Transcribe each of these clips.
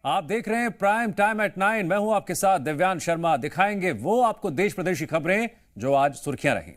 आप देख रहे हैं प्राइम टाइम एट 9। मैं हूं आपके साथ दिव्यांश शर्मा। दिखाएंगे वो आपको देश प्रदेश की खबरें जो आज सुर्खियां रही।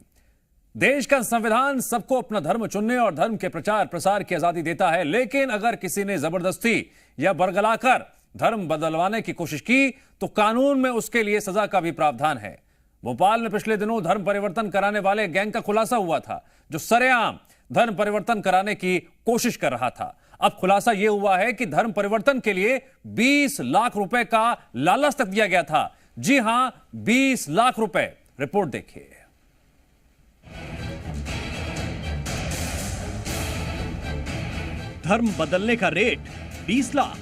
देश का संविधान सबको अपना धर्म चुनने और धर्म के प्रचार प्रसार की आजादी देता है, लेकिन अगर किसी ने जबरदस्ती या बरगलाकर धर्म बदलवाने की कोशिश की तो कानून में उसके लिए सजा का भी प्रावधान है। भोपाल में पिछले दिनों धर्म परिवर्तन कराने वाले गैंग का खुलासा हुआ था, जो सरेआम धर्म परिवर्तन कराने की कोशिश कर रहा था। अब खुलासा यह हुआ है कि धर्म परिवर्तन के लिए 20 लाख रुपए का लालच तक दिया गया था। जी हां, 20 लाख रुपए। रिपोर्ट देखिए। धर्म बदलने का रेट 20 लाख।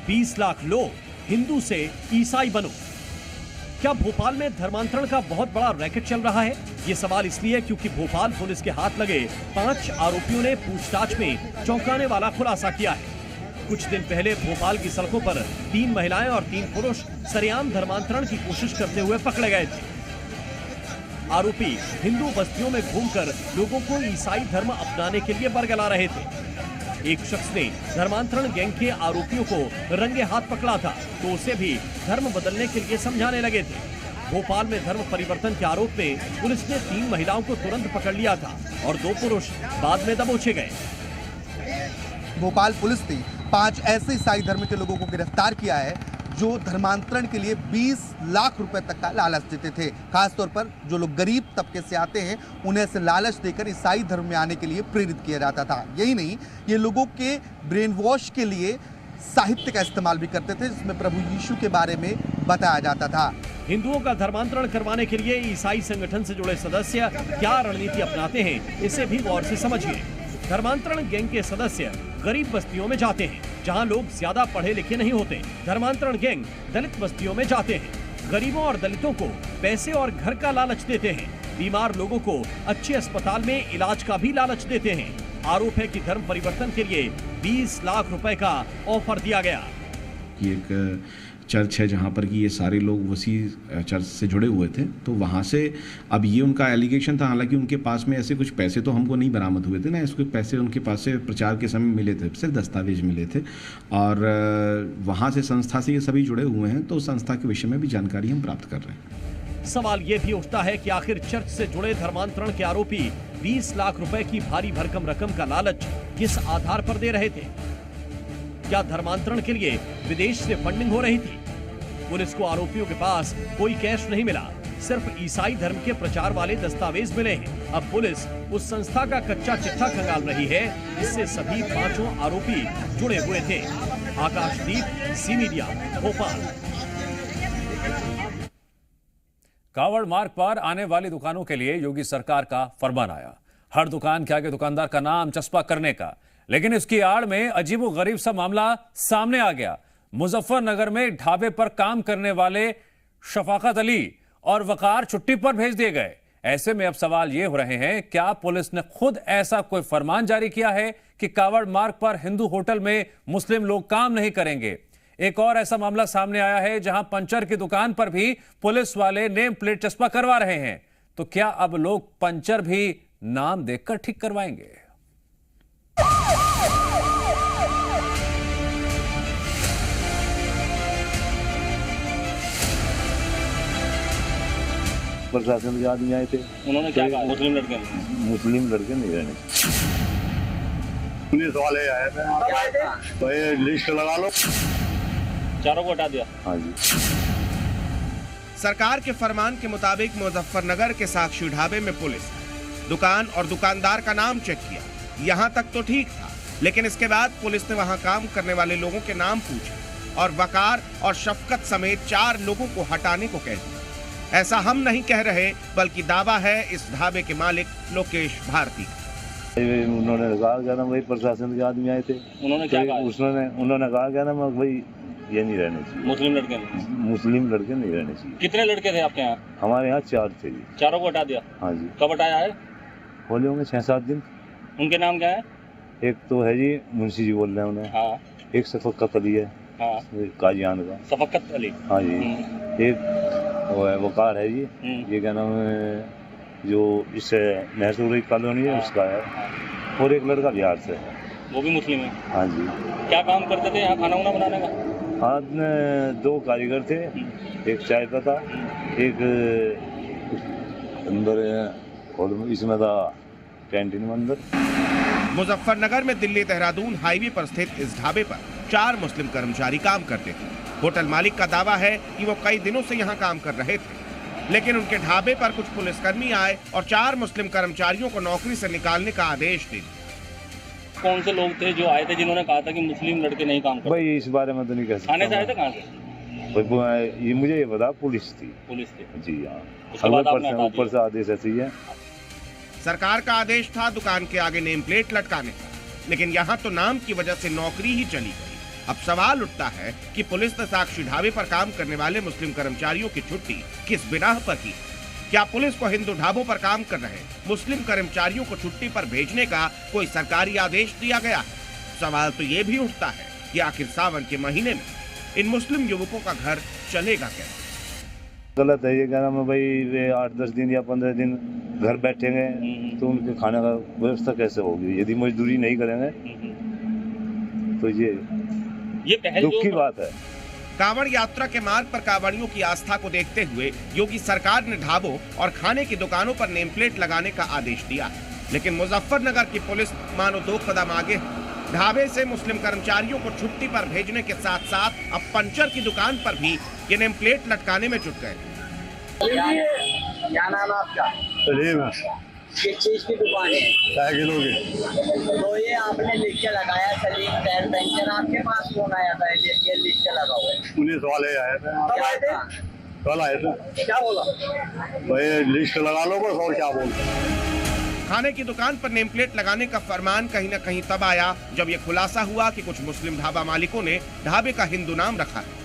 20 लाख लो, हिंदू से ईसाई बनो। क्या भोपाल में धर्मांतरण का बहुत बड़ा रैकेट चल रहा है? ये सवाल इसलिए क्योंकि भोपाल पुलिस के हाथ लगे 5 आरोपियों ने पूछताछ में चौंकाने वाला खुलासा किया है। कुछ दिन पहले भोपाल की सड़कों पर 3 महिलाएं और 3 पुरुष सरेआम धर्मांतरण की कोशिश करते हुए पकड़े गए थे। आरोपी हिंदू बस्तियों में घूमकर लोगों को ईसाई धर्म अपनाने के लिए बरगला रहे थे। एक शख्स ने धर्मांतरण गैंग के आरोपियों को रंगे हाथ पकड़ा था, तो उसे भी धर्म बदलने के लिए समझाने लगे थे। भोपाल में धर्म परिवर्तन के आरोप में पुलिस ने 3 महिलाओं को तुरंत पकड़ लिया था और 2 पुरुष बाद में दबोचे गए। भोपाल पुलिस ने 5 ऐसे ईसाई धर्म के लोगों को गिरफ्तार किया है जो धर्मांतरण के लिए 20 लाख रुपए तक का लालच देते थे। खासतौर पर जो लोग गरीब तबके से आते हैं उन्हें ऐसे लालच देकर ईसाई धर्म में आने के लिए प्रेरित किया जाता था। यही नहीं, ये लोगों के ब्रेन वॉश के लिए साहित्य का इस्तेमाल भी करते थे, जिसमें प्रभु यीशु के बारे में बताया जाता था। हिंदुओं का धर्मांतरण करवाने के लिए ईसाई संगठन से जुड़े सदस्य क्या रणनीति अपनाते हैं, इसे भी गौर से समझिए। धर्मांतरण गैंग के सदस्य गरीब बस्तियों में जाते हैं जहां लोग ज्यादा पढ़े लिखे नहीं होते। धर्मांतरण गैंग दलित बस्तियों में जाते हैं, गरीबों और दलितों को पैसे और घर का लालच देते हैं। बीमार लोगों को अच्छे अस्पताल में इलाज का भी लालच देते हैं। आरोप है कि धर्म परिवर्तन के लिए 20 लाख रुपए का ऑफर दिया गया। एक चर्च है जहाँ पर कि ये सारे लोग उसी चर्च से जुड़े हुए थे, तो वहाँ से अब ये उनका एलिगेशन था। हालांकि उनके पास में ऐसे कुछ पैसे तो हमको नहीं बरामद हुए थे ना, इसके पैसे उनके पास से प्रचार के समय मिले थे, सिर्फ दस्तावेज मिले थे। और वहाँ से संस्था से ये सभी जुड़े हुए हैं, तो उस संस्था के विषय में भी जानकारी हम प्राप्त कर रहे हैं। सवाल ये भी उठता है कि आखिर चर्च से जुड़े धर्मांतरण के आरोपी 20 लाख रुपए की भारी भरकम रकम का लालच किस आधार पर दे रहे थे? क्या धर्मांतरण के लिए विदेश से फंडिंग हो रही थी? पुलिस को आरोपियों के पास कोई कैश नहीं मिला, सिर्फ ईसाई धर्म के प्रचार वाले दस्तावेज मिले हैं। अब पुलिस उस संस्था का कच्चा चिट्ठा खंगाल रही है, जिससे सभी 5 आरोपी जुड़े हुए थे। आकाशदीप, सी मीडिया, भोपाल। कावड़ मार्ग पर आने वाली दुकानों के लिए योगी सरकार का फरमान आया, हर दुकान के आगे दुकानदार का नाम चस्पा करने का। लेकिन इसकी आड़ में अजीबोगरीब सा मामला सामने आ गया। मुजफ्फरनगर में ढाबे पर काम करने वाले शफाकत अली और वकार छुट्टी पर भेज दिए गए। ऐसे में अब सवाल ये हो रहे हैं, क्या पुलिस ने खुद ऐसा कोई फरमान जारी किया है कि कावड़ मार्ग पर हिंदू होटल में मुस्लिम लोग काम नहीं करेंगे? एक और ऐसा मामला सामने आया है जहां पंचर की दुकान पर भी पुलिस वाले नेम प्लेट चस्पा करवा रहे हैं। तो क्या अब लोग पंचर भी नाम देखकर ठीक करवाएंगे? प्रशासन के आदमी आए थे, उन्होंने क्या कहा? मुस्लिम लड़के नहीं रहने। पुलिस वाले आए थे, तो ये लिस्ट लगा लो। चारों को हटा दिया। हाँ जी। सरकार के फरमान के मुताबिक मुजफ्फरनगर के साक्षी ढाबे में पुलिस दुकान और दुकानदार का नाम चेक किया। यहाँ तक तो ठीक था, लेकिन इसके बाद पुलिस ने वहाँ काम करने वाले लोगों के नाम पूछे और वकार और शफकत समेत 4 लोगों को हटाने को कह दिया। ऐसा हम नहीं कह रहे, बल्कि दावा है इस ढाबे के मालिक लोकेश भारती। उन्होंने कहा क्या ना भाई, प्रशासन के आदमी आए थे, उन्होंने क्या कहा? उन्होंने कहा क्या ना भाई, ये नहीं रहने चाहिए, मुस्लिम लड़के नहीं रहने चाहिए। कितने लड़के थे आपके यहाँ? हमारे यहाँ 4 थे जी। चारों को हटा दिया? हाँ जी। कब हटाया है? होले होंगे 6-7 दिन। उनके नाम क्या है? एक तो है जी मुंशी जी बोल रहे हैं उन्हें। हाँ। एक शफकत अली है। हाँ। काजियान का। शफकत अली। हाँ जी। एक वो है वकार है जी, ये क्या नाम है, जो इस मैसूरी कॉलोनी है उसका है। और एक लड़का बिहार से है। वो भी मुस्लिम है। हाँ जी। क्या काम करते थे यहाँ खाना वाना बनाने का? हाथ में 2 कारीगर थे, एक चाय का था, एक अंदर और इसमें था कैंटीन में अंदर। मुजफ्फरनगर में दिल्ली देहरादून हाईवे पर स्थित इस ढाबे पर 4 मुस्लिम कर्मचारी काम करते थे। होटल मालिक का दावा है कि वो कई दिनों से यहाँ काम कर रहे थे, लेकिन उनके ढाबे पर कुछ पुलिसकर्मी आए और 4 मुस्लिम कर्मचारियों को नौकरी से निकालने का आदेश दे दिया। कौन से लोग थे जो आए थे जिन्होंने कहा था कि मुस्लिम लड़के नहीं काम करते? भाई इस बारे में तो नहीं कह सकता। खाने से आए थे कहाँ से? ये मुझे ये पता पुलिस थी। पुलिस थी जी हाँ। उसके बाद आपने हटा ऊपर दिया। से आदेश ऐसे ही है। सरकार का आदेश था दुकान के आगे नेम प्लेट लटकाने का, लेकिन यहाँ तो नाम की वजह से नौकरी ही चली गई। अब सवाल उठता है कि पुलिस ने साक्षी ढाबे पर काम करने वाले मुस्लिम कर्मचारियों की छुट्टी किस बिनाह पर की? क्या पुलिस को हिंदू ढाबों पर काम कर रहे मुस्लिम कर्मचारियों को छुट्टी पर भेजने का कोई सरकारी आदेश दिया गया है? सवाल तो ये भी उठता है कि आखिर सावन के महीने में इन मुस्लिम युवकों का घर चलेगा कैसे? गलत है ये कहना मैं भाई वे 8-10 दिन या 15 दिन घर बैठेंगे तो उनके खाने का व्यवस्था कैसे होगी? यदि मजदूरी नहीं करेंगे तो ये पहल दुख की बात है। कांवड़ यात्रा के मार्ग पर कांवड़ियों की आस्था को देखते हुए योगी सरकार ने ढाबों और खाने की दुकानों पर नेम प्लेट लगाने का आदेश दिया है, लेकिन मुजफ्फरनगर की पुलिस मानो 2 कदम आगे है। ढाबे से मुस्लिम कर्मचारियों को छुट्टी पर भेजने के साथ साथ अब पंचर की दुकान पर भी ये नेम प्लेट लटकाने में जुट गए। क्या नाम है आपका? किस चीज की दुकान है? साइकिलों की। तो ये आपने लिख के लगाया सलीम टायर पंचर, आपके पास कौन आया था? ये लिख के लगा हुआ है। पुलिस वाले आए थे। कब आए थे? कल आए थे। क्या बोला? भाई लिस्ट लगा लो बस, और क्या बोलते। खाने की दुकान पर नेम प्लेट लगाने का फरमान कहीं न कहीं तब आया जब यह खुलासा हुआ कि कुछ मुस्लिम ढाबा मालिकों ने ढाबे का हिंदू नाम रखा है।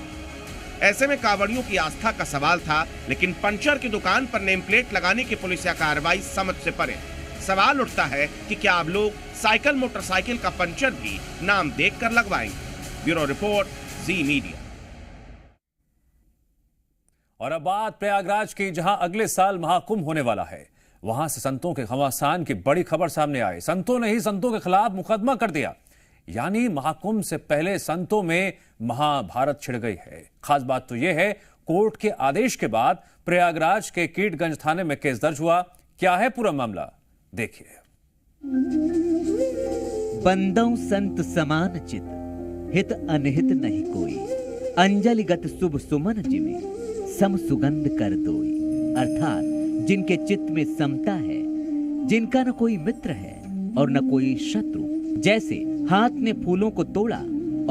ऐसे में कांवड़ियों की आस्था का सवाल था, लेकिन पंचर की दुकान पर नेम प्लेट लगाने की पुलिसिया कार्रवाई समझ से परे। सवाल उठता है कि क्या अब लोग साइकिल मोटरसाइकिल का पंचर भी नाम देखकर लगवाएंगे? ब्यूरो रिपोर्ट, जी मीडिया। और अब बात प्रयागराज की, जहां अगले साल महाकुंभ होने वाला है। वहां से संतों के घमासान की बड़ी खबर सामने आई। संतों ने ही संतों के खिलाफ मुकदमा कर दिया, यानी महाकुंभ से पहले संतों में महाभारत छिड़ गई है। खास बात तो यह है, कोर्ट के आदेश के बाद प्रयागराज के कीटगंज थाने में केस दर्ज हुआ। क्या है पूरा मामला, देखिए। बंदौ संत समान चित, हित अनहित नहीं कोई, अंजलिगत शुभ सुमन जिमे, सम सुगंध कर दोई। अर्थात जिनके चित्त में समता है, जिनका न कोई मित्र है और न कोई शत्रु, जैसे हाथ ने फूलों को तोड़ा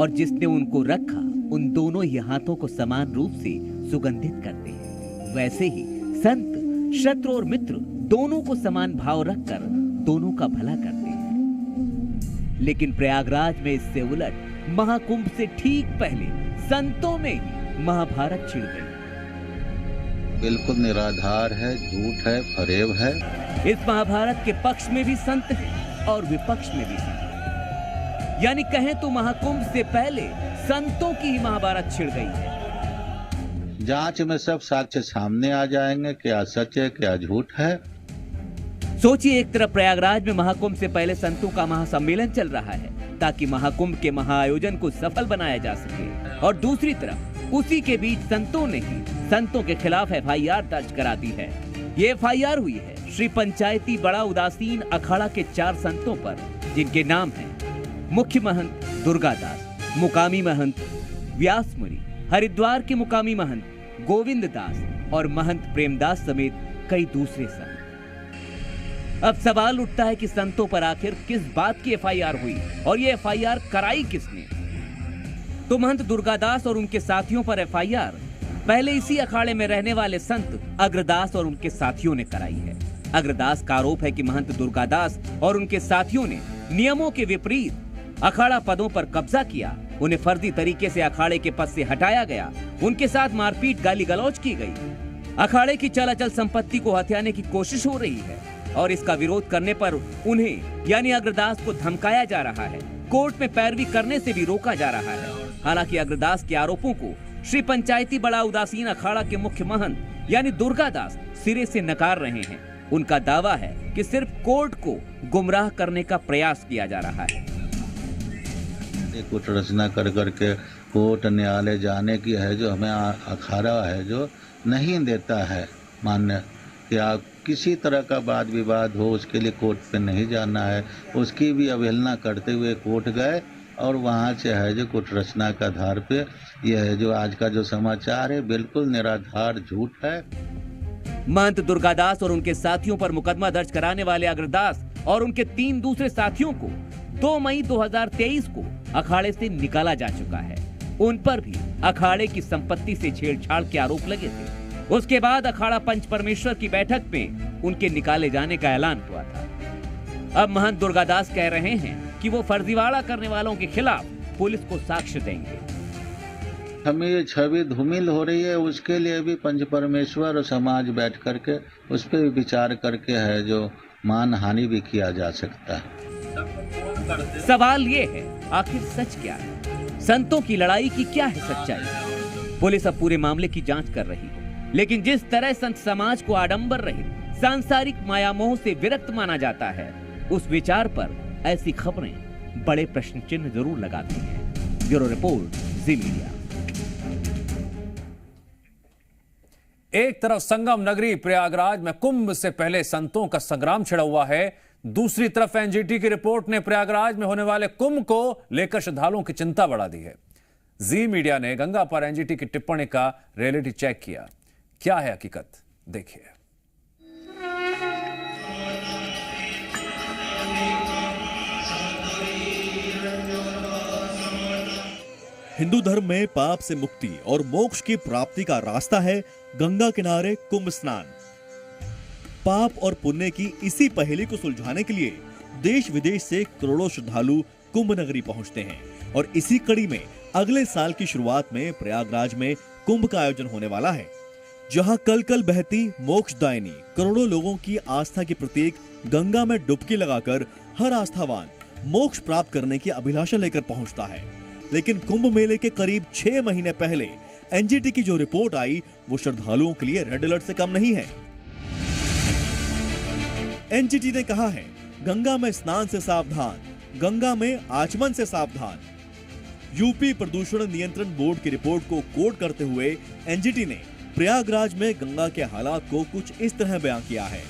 और जिसने उनको रखा, उन दोनों ही हाथों को समान रूप से सुगंधित करते हैं, वैसे ही संत शत्रु और मित्र दोनों को समान भाव रखकर दोनों का भला करते हैं। लेकिन प्रयागराज में इससे उलट महाकुंभ से ठीक पहले संतों में ही महाभारत छिड़ गई। बिल्कुल निराधार है, झूठ है, फरेब है। इस महाभारत के पक्ष में भी संत हैं और विपक्ष में भी संत, यानी कहें तो महाकुंभ से पहले संतों की ही महाभारत छिड़ गई है। जांच में सब साक्ष्य सामने आ जाएंगे, क्या सच है क्या झूठ है। सोचिए, एक तरफ प्रयागराज में महाकुंभ से पहले संतों का महासम्मेलन चल रहा है ताकि महाकुंभ के महाआयोजन को सफल बनाया जा सके, और दूसरी तरफ उसी के बीच संतों ने ही संतों के खिलाफ FIR दर्ज करा दी है। ये FIR हुई है श्री पंचायती बड़ा उदासीन अखाड़ा के 4 संतों पर, जिनके नाम हैं मुख्य महंत दुर्गादास, मुकामी महंत व्यासमुनि, हरिद्वार के मुकामी महंत गोविंद दास और महंत प्रेमदास समेत कई दूसरे संत। अब सवाल उठता है कि संतों पर आखिर किस बात की FIR हुई और ये FIR कराई किसने? तो महंत दुर्गादास और उनके साथियों पर FIR पहले इसी अखाड़े में रहने वाले संत अग्रदास और उनके साथियों ने कराई है। अग्रदास का आरोप है कि महंत दुर्गादास और उनके साथियों ने नियमों के विपरीत अखाड़ा पदों पर कब्जा किया, उन्हें फर्जी तरीके से अखाड़े के पद से हटाया गया, उनके साथ मारपीट गाली गलौज की गई, अखाड़े की चलाचल संपत्ति को हथियाने की कोशिश हो रही है और इसका विरोध करने पर उन्हें यानी अग्रदास को धमकाया जा रहा है, कोर्ट में पैरवी करने से भी रोका जा रहा है। हालांकि अग्रदास के आरोपों को श्री पंचायती बड़ा उदासीन अखाड़ा के मुख्य महंत यानी दुर्गादास सिरे से नकार रहे हैं। उनका दावा है कि सिर्फ कोर्ट को गुमराह करने का प्रयास किया जा रहा है। ये कुछ रचना कर करके कोर्ट न्यायालय जाने की है, जो हमें अखाड़ा है जो नहीं देता है मान्य कि आप किसी तरह का वाद विवाद हो उसके लिए कोर्ट पे नहीं जाना है, उसकी भी अवहेलना करते हुए कोर्ट गए और वहाँ से है जो कुछ रचना के आधार पे यह है जो आज का जो समाचार है बिल्कुल निराधार झूठ है। महंत दुर्गादास और उनके साथियों पर मुकदमा दर्ज कराने वाले अग्रदास और उनके 3 दूसरे साथियों को 2 मई 2023 को अखाड़े से निकाला जा चुका है। उन पर भी अखाड़े की संपत्ति से छेड़छाड़ के आरोप लगे थे। उसके बाद अखाड़ा पंच परमेश्वर की बैठक में उनके निकाले जाने का ऐलान हुआ था। अब महंत दुर्गादास कह रहे हैं कि वो फर्जीवाड़ा करने वालों के खिलाफ पुलिस को साक्ष्य देंगे। हमें ये छवि धूमिल हो रही है, उसके लिए भी पंच परमेश्वर और समाज बैठ करके उस पर विचार करके है जो मान हानि भी किया जा सकता है। सवाल ये है, आखिर सच क्या है? संतों की लड़ाई की क्या है सच्चाई? पुलिस अब पूरे मामले की जांच कर रही है, लेकिन जिस तरह संत समाज को आडंबर रहित सांसारिक मायामोह से विरक्त माना जाता है, उस विचार पर ऐसी खबरें बड़े प्रश्न चिन्ह जरूर लगाती हैं। ब्यूरो रिपोर्ट, जी मीडिया। एक तरफ संगम नगरी प्रयागराज में कुंभ से पहले संतों का संग्राम छिड़ा हुआ है, दूसरी तरफ एनजीटी की रिपोर्ट ने प्रयागराज में होने वाले कुंभ को लेकर श्रद्धालुओं की चिंता बढ़ा दी है। जी मीडिया ने गंगा पर एनजीटी की टिप्पणी का रियलिटी चेक किया। क्या है हकीकत, देखिए। हिंदू धर्म में पाप से मुक्ति और मोक्ष की प्राप्ति का रास्ता है गंगा किनारे कुंभ स्नान। पाप और पुण्य की इसी पहेली को सुलझाने के लिए देश विदेश से करोड़ों श्रद्धालु कुंभ नगरी पहुंचते हैं और इसी कड़ी में अगले साल की शुरुआत में प्रयागराज में कुंभ का आयोजन होने वाला है, जहां कल कल बहती मोक्षदायिनी करोड़ों लोगों की आस्था की प्रतीक गंगा में डुबकी लगाकर हर आस्थावान मोक्ष प्राप्त करने की अभिलाषा लेकर पहुंचता है। लेकिन कुंभ मेले के करीब 6 महीने पहले एनजीटी की जो रिपोर्ट आई वो श्रद्धालुओं के लिए रेड अलर्ट से कम नहीं है। एनजीटी ने कहा है, गंगा में स्नान से सावधान, गंगा में आचमन से सावधान। यूपी प्रदूषण नियंत्रण बोर्ड की रिपोर्ट को कोट करते हुए एनजीटी ने प्रयागराज में गंगा के हालात को कुछ इस तरह बयां किया है।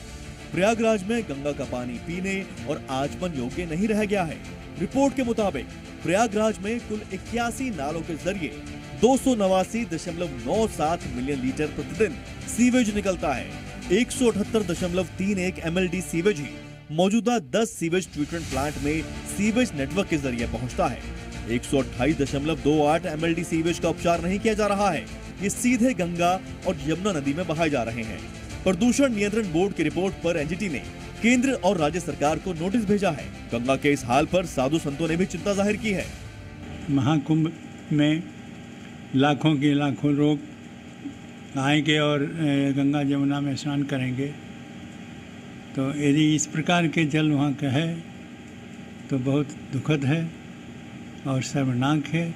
प्रयागराज में गंगा का पानी पीने और आचमन योग्य नहीं रह गया है। रिपोर्ट के मुताबिक प्रयागराज में कुल 81 नालों के जरिए 289.97 मिलियन लीटर प्रतिदिन सीवेज निकलता है। 178.31 MLD सीवेज ही मौजूदा 10 सीवेज ट्रीटमेंट प्लांट में सीवेज नेटवर्क के जरिए पहुंचता है। 128.28 MLD सीवेज का उपचार नहीं किया जा रहा है, ये सीधे गंगा और यमुना नदी में बहाए जा रहे हैं। प्रदूषण नियंत्रण बोर्ड की रिपोर्ट पर एनजीटी ने केंद्र और राज्य सरकार को नोटिस भेजा है। गंगा के इस हाल पर साधु संतों ने भी चिंता जाहिर की है। महाकुंभ में लाखों के लाखों लोग आएंगे और गंगा यमुना में स्नान करेंगे, तो यदि इस प्रकार के जल वहाँ का है तो बहुत दुखद है और शर्मनाक है।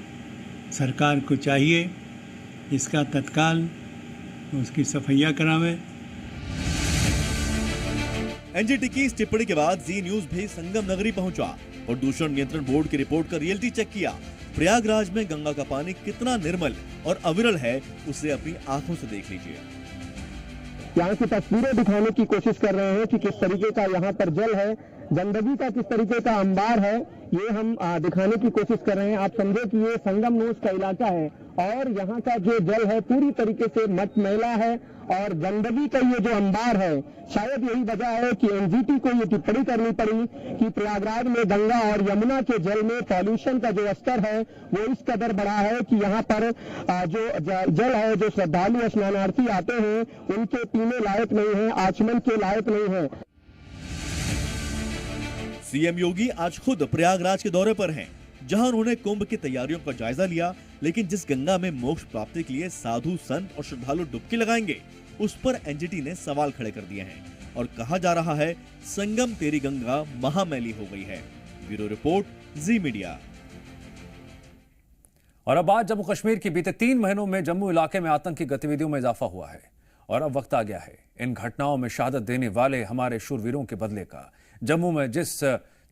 सरकार को चाहिए इसका तत्काल उसकी सफाइया करावे। एनजीटी की इस टिप्पणी के बाद जी न्यूज भी संगम नगरी पहुंचा और प्रदूषण नियंत्रण बोर्ड की रिपोर्ट का रियलिटी चेक किया। प्रयागराज में गंगा का पानी कितना निर्मल और अविरल है, उसे अपनी आंखों से देख लीजिए। यहाँ की तस्वीरें दिखाने की कोशिश कर रहे हैं कि किस तरीके का यहाँ पर जल है, गंदगी का किस तरीके का अंबार है, ये हम दिखाने की कोशिश कर रहे हैं। आप समझे कि ये संगम नोज का इलाका है और यहाँ का जो जल है पूरी तरीके से मटमैला है और गंदगी का ये जो अंबार है, शायद यही वजह है कि एनजीटी को ये टिप्पणी करनी पड़ी कि प्रयागराज में गंगा और यमुना के जल में पॉल्यूशन का जो स्तर है वो इस कदर बढ़ा है कि यहाँ पर जो जल है, जो श्रद्धालु स्नानार्थी आते हैं उनके पीने लायक नहीं है, आचमन के लायक नहीं है। सीएम योगी आज खुद प्रयागराज के दौरे पर हैं, जहां उन्होंने कुंभ की तैयारियों का जायजा लिया। लेकिन जिस गंगा में मोक्ष प्राप्ति के लिए साधु संत और श्रद्धालु डुबकी लगाएंगे, उस पर एनजीटी ने सवाल खड़े कर दिए हैं और कहा जा रहा है संगम तेरी गंगा महामैली हो गई है। ब्यूरो रिपोर्ट, जी मीडिया। और अब बात जम्मू कश्मीर की। बीते 3 महीनों में जम्मू इलाके में आतंकी गतिविधियों में इजाफा हुआ है और अब वक्त आ गया है इन घटनाओं में शहादत देने वाले हमारे शूरवीरों के बदले का। जम्मू में जिस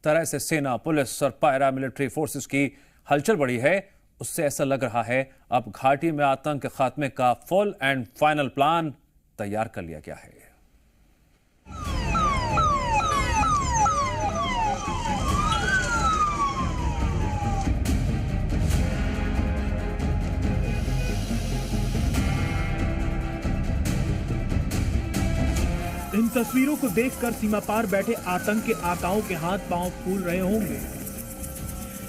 तरह से सेना, पुलिस और पैरा मिलिट्री फोर्सेस की हलचल बढ़ी है, उससे ऐसा लग रहा है अब घाटी में आतंक के खात्मे का फुल एंड फाइनल प्लान तैयार कर लिया गया है। इन तस्वीरों को देखकर सीमा पार बैठे आतंक के आकाओं के हाथ पांव फूल रहे होंगे।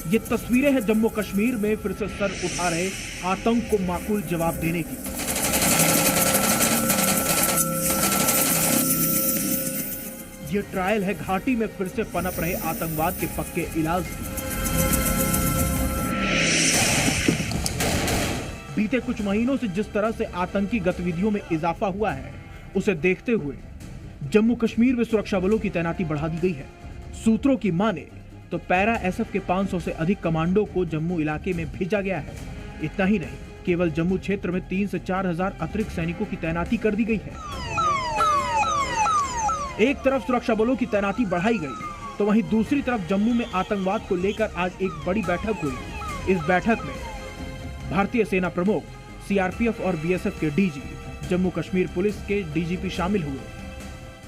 ये तस्वीरें हैं जम्मू कश्मीर में फिर से सर उठा रहे आतंक को माकूल जवाब देने की। ये ट्रायल है घाटी में फिर से पनप रहे आतंकवाद के पक्के इलाज की। बीते कुछ महीनों से जिस तरह से आतंकी गतिविधियों में इजाफा हुआ है, उसे देखते हुए जम्मू कश्मीर में सुरक्षा बलों की तैनाती बढ़ा दी गई है। सूत्रों की माने तो पैरा एसएफ के 500 से अधिक कमांडो को जम्मू इलाके में भेजा गया है। इतना ही नहीं, केवल जम्मू क्षेत्र में 3 से 4 हजार अतिरिक्त सैनिकों की तैनाती कर दी गई है। एक तरफ सुरक्षा बलों की तैनाती बढ़ाई गई, तो वहीं दूसरी तरफ जम्मू में आतंकवाद को लेकर आज एक बड़ी बैठक हुई। इस बैठक में भारतीय सेना प्रमुख, सीआरपीएफ और बीएसएफ के डीजी, जम्मू कश्मीर पुलिस के डीजीपी शामिल हुए।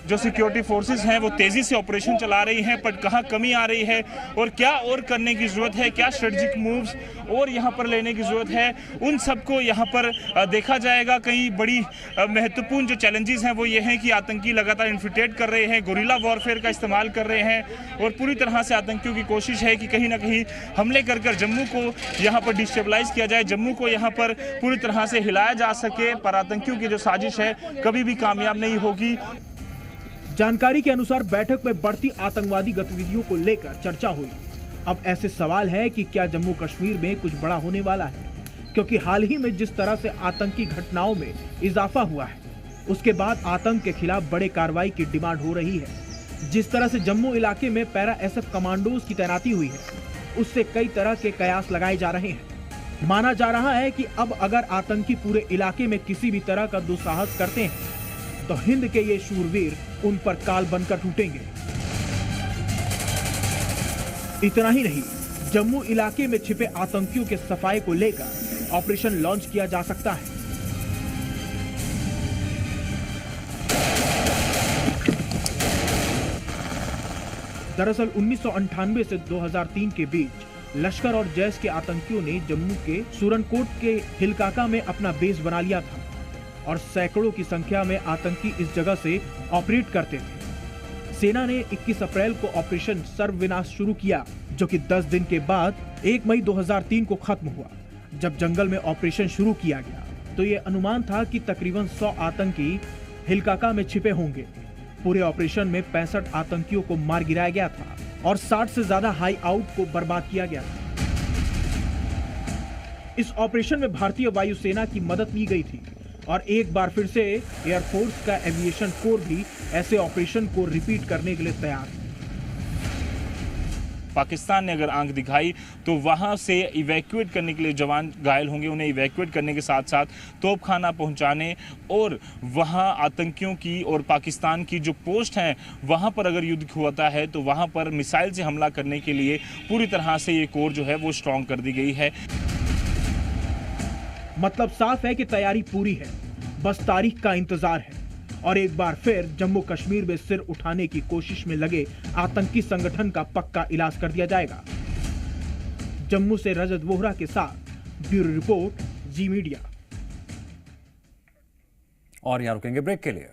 जो सिक्योरिटी फोर्सेस हैं वो तेजी से ऑपरेशन चला रही हैं, पर कहाँ कमी आ रही है और क्या और करने की जरूरत है, क्या स्ट्रेटेजिक मूव्स और यहाँ पर लेने की जरूरत है, उन सबको यहाँ पर देखा जाएगा। कई बड़ी महत्वपूर्ण जो चैलेंजेस हैं वो ये हैं कि आतंकी लगातार इन्फिल्ट्रेट कर रहे हैं, गोरिल्ला वॉरफेयर का इस्तेमाल कर रहे हैं और पूरी तरह से आतंकियों की कोशिश है कि कहीं ना कहीं हमले कर जम्मू को यहाँ पर डिस्टेबलाइज किया जाए, जम्मू को यहाँ पर पूरी तरह से हिलाया जा सके। पर आतंकियों की जो साजिश है कभी भी कामयाब नहीं होगी। जानकारी के अनुसार बैठक में बढ़ती आतंकवादी गतिविधियों को लेकर चर्चा हुई। अब ऐसे सवाल है कि क्या जम्मू कश्मीर में कुछ बड़ा होने वाला है, क्योंकि हाल ही में जिस तरह से आतंकी घटनाओं में इजाफा हुआ है, उसके बाद आतंक के खिलाफ बड़े कार्रवाई की डिमांड हो रही है। जिस तरह से जम्मू इलाके में पैरा एसएफ कमांडोज की तैनाती हुई है, उससे कई तरह के कयास लगाए जा रहे हैं। माना जा रहा है कि अब अगर आतंकी पूरे इलाके में किसी भी तरह का दुस्साहस करते हैं तो हिंद के ये शूरवीर उन पर काल बनकर टूटेंगे। इतना ही नहीं, जम्मू इलाके में छिपे आतंकियों के सफाई को लेकर ऑपरेशन लॉन्च किया जा सकता है। दरअसल 1998 से 2003 के बीच लश्कर और जैश के आतंकियों ने जम्मू के सूरनकोट के हिलकाका में अपना बेस बना लिया था और सैकड़ों की संख्या में आतंकी इस जगह से ऑपरेट करते थे। सेना ने 21 अप्रैल को ऑपरेशन सर्वविनाश शुरू किया, जो कि 10 दिन के बाद 1 मई 2003 को खत्म हुआ। जब जंगल में ऑपरेशन शुरू किया गया तो ये अनुमान था कि तकरीबन 100 आतंकी हिलकाका में छिपे होंगे। पूरे ऑपरेशन में 65 आतंकियों को मार गिराया गया था और 60 से ज्यादा हाई आउट को बर्बाद किया गया था। इस ऑपरेशन में भारतीय वायुसेना की मदद ली गई थी और एक बार फिर से एयरफोर्स का एविएशन कोर भी ऐसे ऑपरेशन को रिपीट करने के लिए तैयार है। पाकिस्तान ने अगर आंख दिखाई तो वहां से इवैक्यूएट करने के लिए जवान घायल होंगे। उन्हें इवैक्यूएट करने के साथ साथ तोपखाना पहुंचाने और वहां आतंकियों की और पाकिस्तान की जो पोस्ट हैं वहां पर अगर युद्ध होता है तो वहां पर मिसाइल से हमला करने के लिए पूरी तरह से ये कोर जो है वो स्ट्रॉन्ग कर दी गई है। मतलब साफ है कि तैयारी पूरी है, बस तारीख का इंतजार है और एक बार फिर जम्मू कश्मीर में सिर उठाने की कोशिश में लगे आतंकी संगठन का पक्का इलाज कर दिया जाएगा। जम्मू से रजत वोहरा के साथ ब्यूरो रिपोर्ट, जी मीडिया। और यहां रुकेंगे ब्रेक के लिए।